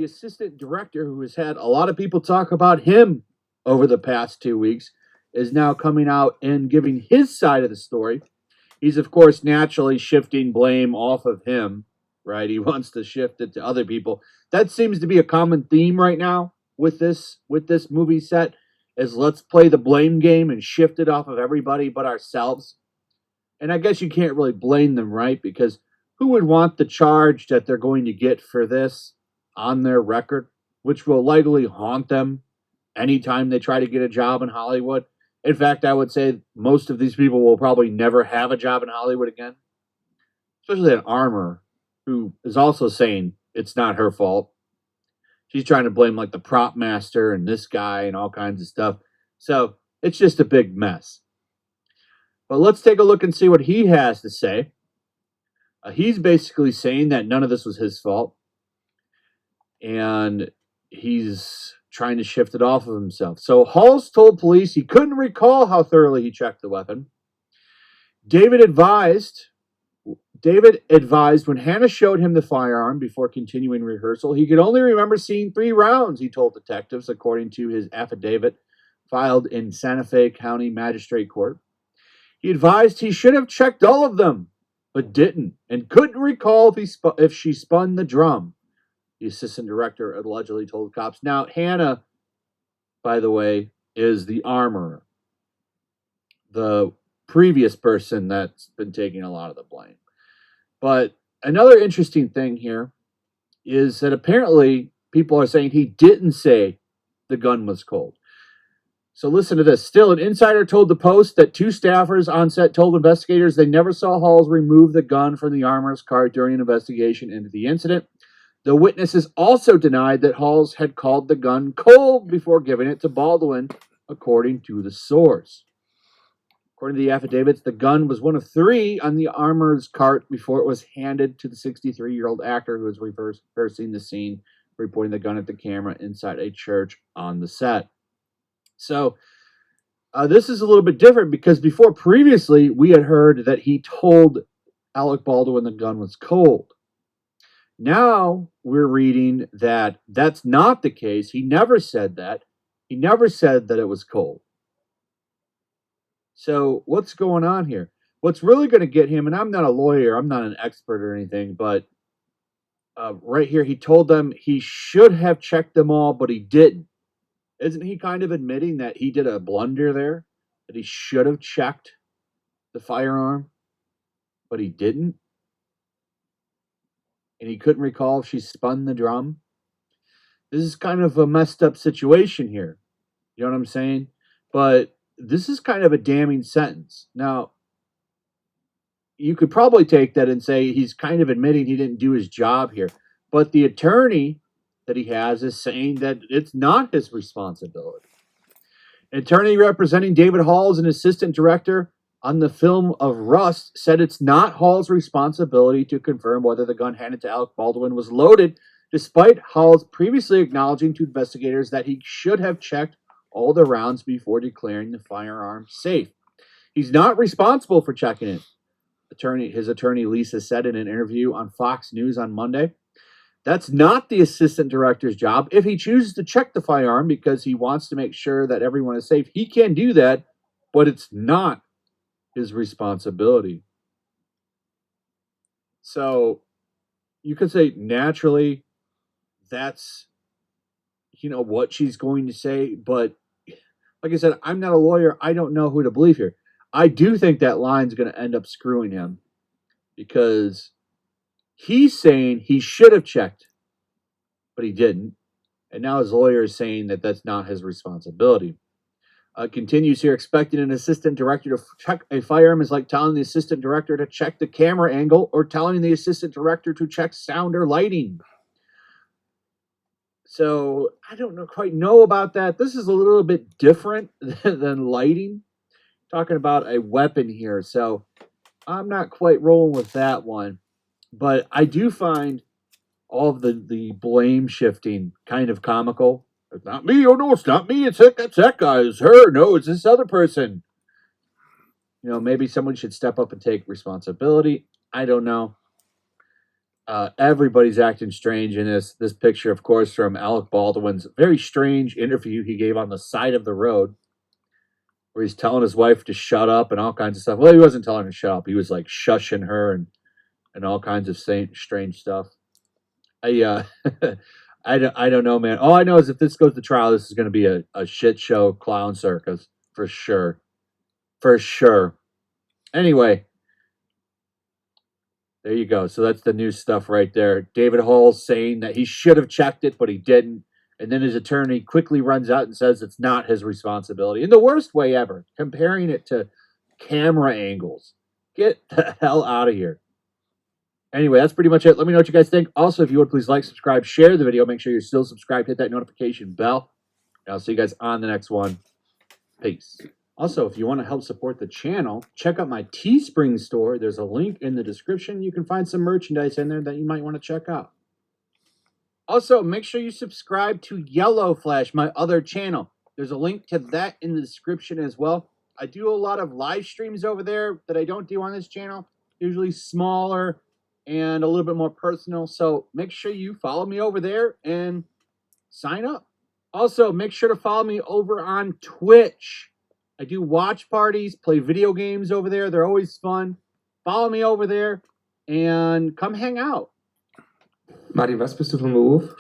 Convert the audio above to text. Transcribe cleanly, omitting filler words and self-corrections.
The assistant director, who has had a lot of people talk about him over the past 2 weeks, is now coming out and giving his side of the story. He's, of course, naturally shifting blame off of him, right? He wants to shift it to other people. That seems to be a common theme right now with this movie set, is let's play the blame game and shift it off of everybody but ourselves. And I guess you can't really blame them, right? Because who would want the charge that they're going to get for this on their record, which will likely haunt them anytime they try to get a job in Hollywood? In fact, I would say most of these people will probably never have a job in Hollywood again, especially that Armor, who is also saying it's not her fault. She's trying to blame like the prop master and this guy and all kinds of stuff. So it's just a big mess. But let's take a look and see what he has to say. He's basically saying that none of this was his fault. And he's trying to shift it off of himself. So Halls told police he couldn't recall how thoroughly he checked the weapon. David advised when Hannah showed him the firearm before continuing rehearsal, he could only remember seeing 3 rounds, he told detectives, according to his affidavit filed in Santa Fe County Magistrate Court. He advised he should have checked all of them, but didn't, and couldn't recall if she spun the drum, the assistant director allegedly told cops. Now, Hannah, by the way, is the armorer, the previous person that's been taking a lot of the blame. But another interesting thing here is that apparently people are saying he didn't say the gun was cold. So listen to this. Still, an insider told the Post that 2 staffers on set told investigators they never saw Halls remove the gun from the armorer's car during an investigation into the incident. The witnesses also denied that Halls had called the gun cold before giving it to Baldwin, according to the source. According to the affidavits, the gun was one of 3 on the armorer's cart before it was handed to the 63-year-old actor who was reversing the scene, reporting the gun at the camera inside a church on the set. So this is a little bit different because before previously we had heard that he told Alec Baldwin the gun was cold. Now we're reading that that's not the case. He never said that. He never said that it was cold. So what's going on here? What's really going to get him, and I'm not a lawyer, I'm not an expert or anything, but right here he told them he should have checked them all, but he didn't. Isn't he kind of admitting that he did a blunder there? That he should have checked the firearm, but he didn't? And he couldn't recall if she spun the drum? This is kind of a messed up situation here. You know what I'm saying? But this is kind of a damning sentence. Now, you could probably take that and say he's kind of admitting he didn't do his job here. But the attorney that he has is saying that it's not his responsibility. An attorney representing David Halls, an assistant director on the film of Rust, said it's not Hall's responsibility to confirm whether the gun handed to Alec Baldwin was loaded, despite Halls previously acknowledging to investigators that he should have checked all the rounds before declaring the firearm safe. He's not responsible for checking it, his attorney Lisa said in an interview on Fox News on Monday. That's not the assistant director's job. If he chooses to check the firearm because he wants to make sure that everyone is safe, he can do that, but it's not his responsibility. So you could say naturally that's what she's going to say, but like I said, I'm not a lawyer. I don't know who to believe here. I do think that line's going to end up screwing him because he's saying he should have checked, but he didn't. And now his lawyer is saying that that's not his responsibility. Continues here, expecting an assistant director to check a firearm is like telling the assistant director to check the camera angle or telling the assistant director to check sound or lighting. So I don't quite know about that. This is a little bit different than lighting. Talking about a weapon here. So I'm not quite rolling with that one. But I do find all of the blame shifting kind of comical. It's not me. Oh, no, it's not me. It's that guy. It's her. No, it's this other person. Maybe someone should step up and take responsibility. I don't know. Everybody's acting strange in this picture, of course, from Alec Baldwin's very strange interview he gave on the side of the road, where he's telling his wife to shut up and all kinds of stuff. Well, he wasn't telling her to shut up. He was like shushing her and all kinds of strange stuff. I don't know, man. All I know is if this goes to trial, this is going to be a shit show clown circus for sure. For sure. Anyway, there you go. So that's the new stuff right there. David Hall saying that he should have checked it, but he didn't. And then his attorney quickly runs out and says it's not his responsibility. In the worst way ever, comparing it to camera angles. Get the hell out of here. Anyway, that's pretty much it. Let me know what you guys think. Also, if you would, please like, subscribe, share the video. Make sure you're still subscribed. Hit that notification bell. And I'll see you guys on the next one. Peace. Also, if you want to help support the channel, check out my Teespring store. There's a link in the description. You can find some merchandise in there that you might want to check out. Also, make sure you subscribe to YellowFlash, my other channel. There's a link to that in the description as well. I do a lot of live streams over there that I don't do on this channel. Usually smaller and a little bit more personal. So make sure you follow me over there and sign up. Also, make sure to follow me over on Twitch. I do watch parties, play video games over there. They're always fun. Follow me over there and come hang out. Martin, was bist du von Beruf?